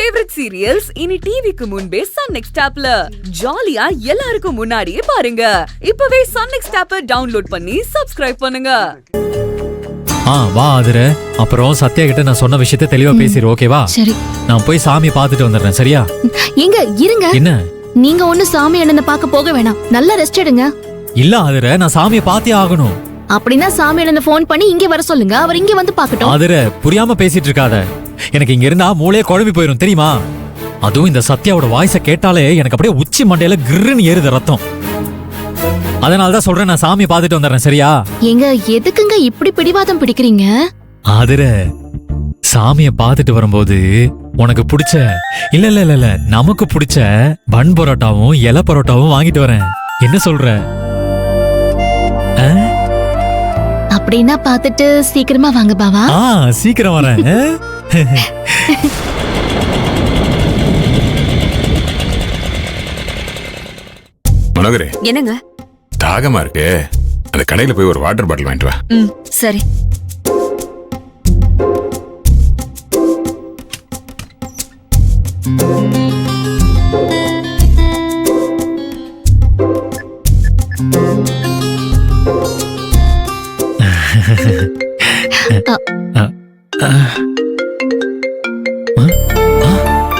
Favourite serials இனி டிவிக்கு முன்பே சன் நெக்ஸ்ட் ஆப்ல ஜாலியா எல்லாருக்கும் முன்னாடியே பாருங்க. இப்பவே சன் நெக்ஸ்ட் ஆப்பை டவுன்லோட் பண்ணி சப்ஸ்கிரைப் பண்ணுங்க. வா ஆதிர, அப்புறம் சத்யா கிட்ட நான் சொன்ன விஷயத்தை தெளிவா பேசிரு, ஓகேவா? சரி, நான் போய் சாமி பாத்துட்டு வந்துடுறேன், சரியா? எங்க இருங்க. என்ன? நீங்க ஒண்ணு சாமி அண்ணனை பார்க்க போக வேணாம், நல்லா ரெஸ்ட் எடுங்க. இல்ல ஆதிர, நான் சாமியை பார்த்தே ஆகணும். அப்படின்னா சாமி அண்ணனை போன் பண்ணி இங்க வர சொல்லுங்க, அவர் இங்க வந்து பாக்கட்டும். ஆதிர, புரியாம பேசிட்டு இருக்காத. எனக்கு இங்க இருந்தா மூளையே குழம்பி போயிரும், தெரியுமா? அதுவும் இந்த சத்யாவோட வாய்ஸ கேட்டாலே எனக்கு அப்படியே உச்சி மண்டையில கிருன்னு ஏறுது ரத்தம். அதனாலதான் சொல்றேன், நான் சாமியை பார்த்துட்டு வந்துடுறேன், சரியா? எங்க எதுக்குங்க இப்படி பிடிவாதம் பிடிக்கிறீங்க? ஆதிர, சாமியை பார்த்துட்டு வரும்போது உனக்கு பிடிச்ச இல்ல இல்ல இல்ல இல்ல நமக்கு பிடிச்ச பன் பரோட்டாவும் இலை பரோட்டாவும் வாங்கிட்டு வரேன். என்ன சொல்ற? அப்படின்னா பாத்துட்டு சீக்கிரமா வாங்க பாவா. சீக்கிரம் வரேன். மனோகரே, என்னங்க? தாகமா இருக்கு, அந்த கடையில போய் ஒரு வாட்டர் பாட்டில் வாங்கிட்டு வா. சரி.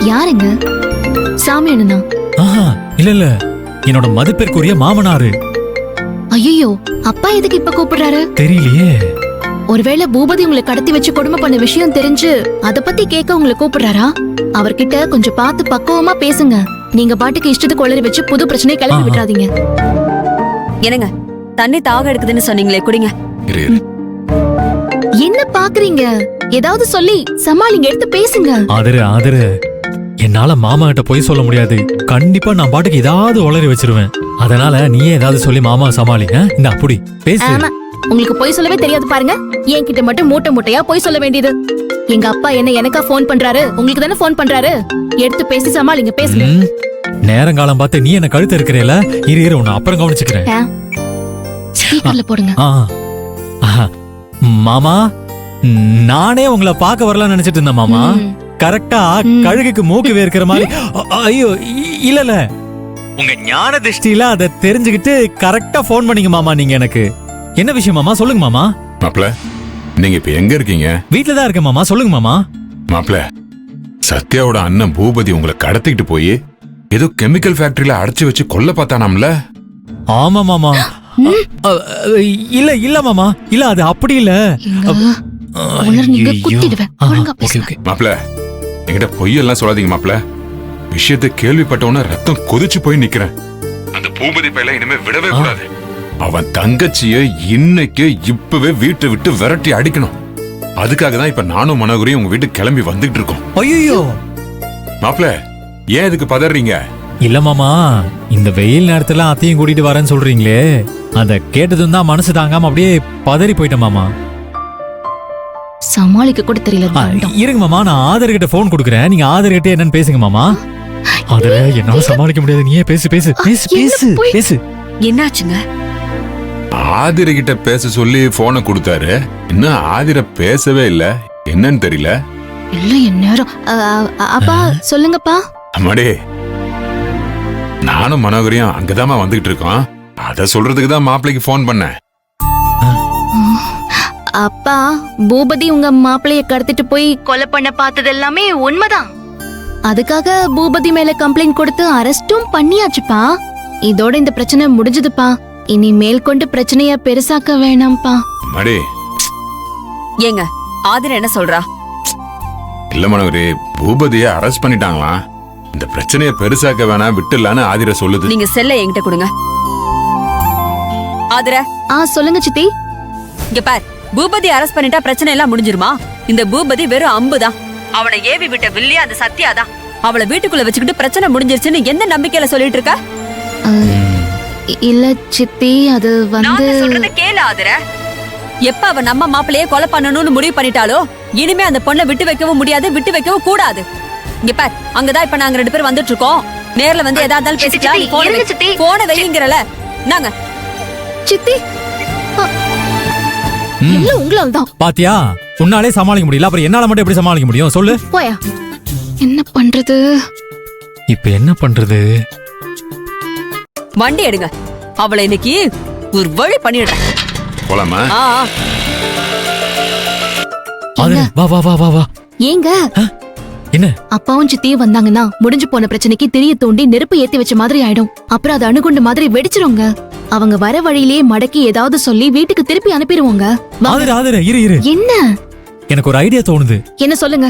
யாருங்க? சாமி அண்ணனா? இல்ல இல்ல, என்னோட மதிப்பிற்குரிய மாமனாரு. ஐயோ, அப்பா எதுக்கு இப்ப கூப்பிடுறாரு? தெரியலையே. ஒருவேளை பூபதி உங்களை கடத்தி வச்சு கொடுமை பண்ண விஷயம் தெரிஞ்சு அத பத்தி கேட்க உங்களை கூப்பிடுறாரா? அவர்கிட்ட கொஞ்சம் பார்த்து பக்குவமா பேசுங்க. நீங்க பாட்டுக்கு இஷ்டத்துக்கு கொளறி வச்சு புது பிரச்சனையை கிளப்பி விட்டுறாதீங்க. என்னங்க, தண்ணி தாக எடுக்குதுன்னு சொன்னீங்களே, குடிங்க. என்ன பாக்குறீங்க? ஏதாவது சொல்லி சமாளிங்க, எடுத்து பேசுங்க. ஆதரு, என்னால மாமா கிட்ட போய் சொல்ல முடியாது. கண்டிப்பா நான் பாட்டுக்கு ஏதாவது உளறி வச்சிருவேன். அதனால நீயே ஏதாவது சொல்லி மாமா சமாளி. இந்த அப்படி பேசு. ஆமா, உங்களுக்கு போய் சொல்லவே தெரியாது பாருங்க. என்கிட்ட மட்டும் மூட்டை மூட்டையா போய் சொல்ல வேண்டியது. எங்க அப்பா என்ன எனக்கா போன் பண்றாரு? உங்களுக்கு தானே போன் பண்றாரு. எடுத்து பேசி சமாளிங்க, பேசுங்க. நேரங்காலம் பார்த்து நீ என்ன கழுத்து இருக்கிறேல. இரு உன்னை அப்புறம் கவனிச்சுக்கிறேன். ஸ்பீக்கர்ல போடுங்க. மாமா, நானே உங்களை பார்க்க வரலாம்னு நினைச்சிட்டு இருந்தேன் மாமா. கரெக்டா கழுகுக்கு மூக்கு வேர்க்கிற மாதிரி. ஐயோ இல்ல, உங்க ஞான திருஷ்டியில அதை தெரிஞ்சுக்கிட்டு கரெக்டா போன் பண்ணீங்க மாமா. நீங்க எனக்கு என்ன விஷயம் மாமா? சொல்லுங்க மாமா. மாப்ள, நீங்க இப்ப எங்க இருக்கீங்க? வீட்டுலதான் இருக்கேன் மாமா. சொல்லுங்க மாமா. மாப்ள, சத்யாவோட அண்ணன் பூபதி உங்களை கடத்திக்கிட்டு போய் ஏதோ கெமிக்கல் ஃபேக்டரியில அடைச்சு வச்சு கொல்ல பார்த்தானாம்ல? ஆமா மாமா. இல்ல மாமா, இல்ல அது அப்படி இல்ல. மாப்ள, என்கிட்ட பொய்யெல்லாம் சொல்லாதீங்க மாப்ள. விஷயத்தை கேள்விப்பட்டவன ரத்தம் கொதிச்சு போய் நிக்கிறேன். அந்த பூபதி பையல இனிமே விடவே கூடாது. அவன் தங்கச்சிய இன்னைக்கு இப்பவே வீட்டை விட்டு விரட்டி அடிக்கணும். அதுக்காக தான் இப்ப நானும் மனோகரையும் உங்க வீட்டுக்கு கிளம்பி வந்துட்டு இருக்கோம். ஐயோ மாப்ள, ஏன் இதுக்கு பதறீங்க? இல்ல மாமா, இந்த வெயில் நேரத்துல அத்தையும் கூட்டிட்டு வரேன்னு சொல்றீங்களே, அத கேட்டதும் தான் மனசு தாங்காம அப்படியே பதறி போயிட்டேன் மாமா. சமாளிக்க கூட தெரியல. இருங்க மாமா, நான் ஆதர் கிட்ட போன் கொடுக்குறேன். நீங்க ஆதர் கிட்ட என்னன்னு பேசுங்க மாமா. ஆதர, என்னால சமாளிக்க முடியாது. நீயே பேசு பேசு பேசு பேசு பேசு. என்னாச்சுங்க? ஆதிர கிட்ட பேச சொல்லி போனை கொடுத்தாரு. இன்னும் ஆதிர பேசவே இல்ல. என்னன்னு தெரியல. இல்ல எந்நேரம். அப்பா சொல்லுங்கப்பா. அம்மாடே, நானும் மனோகரையும் அங்கதாமா வந்துகிட்டு இருக்கோம். அத சொல்றதுக்கு தான் மாப்பிள்ளைக்கு போன் பண்ணேன். அப்பா, பூபதி உங்க மாப்பிளைய கடத்திட்டு போய் கொலை பண்ண பார்த்தது எல்லாமே உண்மைதான். அதுக்காக பூபதி மேல கம்ப்ளைண்ட் கொடுத்து அரெஸ்டும் பண்ணியாச்சுப்பா. இதோட இந்த பிரச்சனை முடிஞ்சதுப்பா. இனி மேற்கொண்டு பிரச்சனைய பெருசாக்க வேணாம்ப்பா. மடே, ஏங்க ஆதிர என்ன சொல்றா? இல்ல மனோகரே, பூபதிய அரெஸ்ட் பண்ணிட்டாங்களாம். இந்த பிரச்சனைய பெருசாக்க வேணாம், விட்டுலான்னு ஆதிர சொல்லுது. நீங்க செல்ல என்கிட்ட கொடுங்க. ஆதிர. சொல்லுங்க சித்தி. இங்க பார், பூபதி அரெஸ்ட் பண்ணிட்டா பிரச்சனை எல்லாம் முடிஞ்சிருமா? இந்த பூபதி வெறும் அம்புதான். அவனை ஏவி விட்ட வில்லியா அந்த சத்யாதான். அவளை வீட்டுக்குள்ள வச்சுக்கிட்டு பிரச்சனை முடிஞ்சிருச்சுன்னு எந்த நம்பிக்கையில சொல்லிட்டு இருக்க? இல்ல சித்தி, அது வந்து சொல்றத கேளு ஆதிர. எப்ப அவ நம்ம மாப்பிளையே கொலை பண்ணணும்னு முடிவு பண்ணிட்டாலோ, இனிமே அந்த பொண்ணை விட்டு வைக்கவும் முடியாது, விட்டு வைக்கவும் கூடாது. இங்க பார், அங்கதான் இப்ப நாங்க 2 பேரும் வந்துட்டு இருக்கோம். நேர்ல வந்து ஏதா இருந்தாலும் பேசிக்கலாம். போன வெயிங்கறல நாங்க சித்தி. இல்ல உங்களால தான். பாத்தியா, உன்னாலே சமாளிக்க முடியல, அப்புறம் என்னால மட்டும் எப்படி சமாளிக்க முடியும் சொல்லு? போயா. என்ன என்ன பண்றது? இப்ப என்ன பண்றது? வண்டி எடுங்க, அவளை இன்னைக்கு ஒரு வழி பண்ணிடுறேன். போலாமா? ஆ, ஆ. ஆதிர, வா வா வா வா வா. ஏங்க என்ன? அப்பாவும் சித்தியும் வந்தாங்கன்னா முடிஞ்சு போன பிரச்சனைக்கு திரிய தோண்டி நெருப்பு ஏத்தி வச்ச மாதிரி ஆயிடும். அப்புறம் அது அணுகுண்டு மாதிரி வெடிச்சிருங்க. அவங்க வர வழியிலேயே மடக்கி ஏதாவது சொல்லி வீட்டுக்கு திருப்பி அனுப்பிடுவோங்க. ஆதிர ஆதிர, இரு இரு. என்ன? எனக்கு ஒரு ஐடியா தோணுது. என்ன சொல்லுங்க.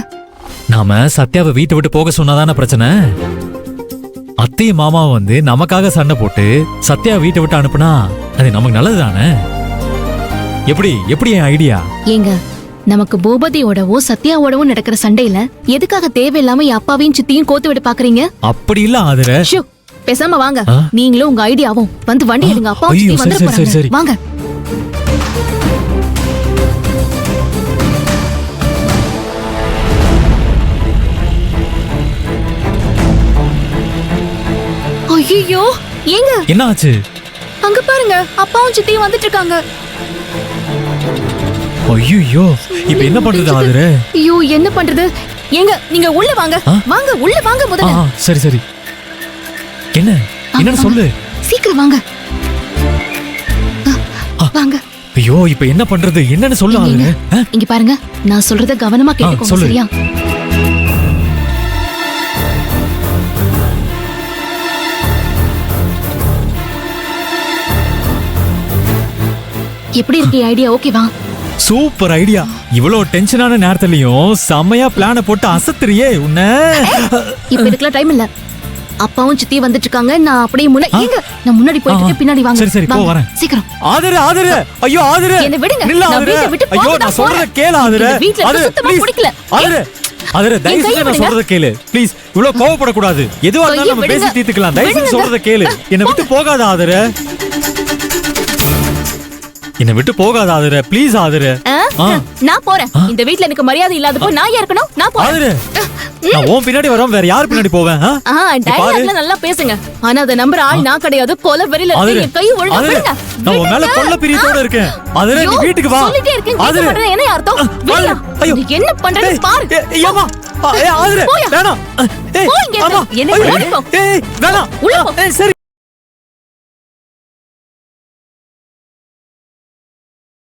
நாம சத்யாவை வீட்டை விட்டு போக சொன்னாதான பிரச்சனை. அத்தையும் மாமாவும் வந்து நமக்காக சண்டை போட்டு சத்யா வீட்டை விட்டு அனுப்புனா அது நமக்கு நல்லதுதானே? எப்படி எப்படி என் ஐடியா? ஏங்க, நமக்கு பூபதியோடவும் சத்யாவோடவும் நடக்கிற சண்டையில எதுக்காக தேவையில்லாம என் அப்பாவையும் சித்தியும் கோத்து விட பாக்குறீங்க? அப்படி இல்ல ஆதிர. ஷூ, பேசாம வாங்க. ஆ? நீங்களும் உங்க ஐடியாவும் வந்து வண்டி எடுங்க. அப்பாவும் ஐயோ, சித்தி வந்து சரி, சரி, சரி. வாங்க. ஐயோ, ஏங்க என்ன ஆச்சு? அங்க பாருங்க, அப்பாவும் சித்தியும் வந்துட்டு இருக்காங்க. ஐயோ, இப்ப என்ன பண்றது ஆதிர? ஐயோ, என்ன பண்றது? ஏங்க, நீங்க உள்ள வாங்க. ஆ? வாங்க, உள்ள வாங்க ஆ, முதல்ல. ஆ, சரி சரி. என்ன என்னன்னு சொல்லு. சீக்கிரம் வாங்க. வாங்க. ஐயோ, இப்ப என்ன பண்றது? என்னன்னு சொல்லு ஆதிர. ஏங்க, இங்க பாருங்க, நான் சொல்றத கவனமா கேட்டுக்கோங்க, சொல்லு. சரியா? எப்படி இருக்கு ஐடியா? ஓகேவா? Super idea. இவ்வளவு டென்ஷனான நேரத்துலயும் செம்மையா பிளான போட்டு அசத்துறியே உன்ன. இப்ப இதுக்கெல்லாம் டைம் இல்ல. அப்பாவும் சித்தியும் வந்துட்டு இருக்காங்க. நான் அப்படியே ஏங்க, நான் முன்னாடி போயிட்டு இருக்கேன், பின்னாடி வாங்க. சரி, சரி, போ, வாங்க. வரேன். சீக்கிரம். ஆதிர ஆதிர, ஐயோ ஆதிர, என்னை விடுங்க. நில்லு நான் ஆதிர. வீட்டை விட்டு ஐயோ, போக நான் தான் சொல்றத போறேன். கேளு ஆதிர. எனக்கு வீட்ல இருக்க ஆதிர, சுத்தமா please. பிடிக்கல. ஆதிர ஆதிர, தயவு கையை செஞ்சு நான் விடுங்க. சொல்றத கேளு ப்ளீஸ். இவ்வளவு கோவப்படக்கூடாது. எதுவா இருந்தாலும் கையை நம்ம பேசி விடுங்க. தீர்த்துக்கலாம். தயவு செஞ்சு விடுங்க. சொல்றத கேளு. என்னை விட்டு போகாத ஆதிர. என்னை விட்டு போகாத ஆதிர, ப்ளீஸ் ஆதிர. ஆ? நான் போறேன். இந்த வீட்ல எனக்கு மரியாதை இல்லாத போய் நான் ஏன் இருக்கணும்? நான் போறேன். ஆதிர, நான் உன் பின்னாடி வரோம், வேற யார் பின்னாடி போவேன்? டயலாக்ல நல்லா பேசுங்க. ஆனா அத நம்புற ஆள் நான் கிடையாது. கொலை வெறியில ஆதிர, இருக்க கை ஒழுங்கா ஆதிர, விடுங்க. நான் உன் மேல கொல்ல பிரியத்தோட இருக்கேன். ஆதிர, நீ ஐயோ, வீட்டுக்கு வா. சொல்லிட்டே இருக்கேன், கேட்க ஆதிர, மாட்டேன். என்ன அர்த்தம்? வெளியா? ஐயோ. நீ என்ன பண்றது ஏய், பாரு. ஏம்மா. ஆதிர, போயா. வேணாம். ஏய், போ இங்க இருந்து. ஆமா. என்ன ஐயோ. ஓடி போ. ஏய், வேணாம். உள்ள போ. ஏய், சரி.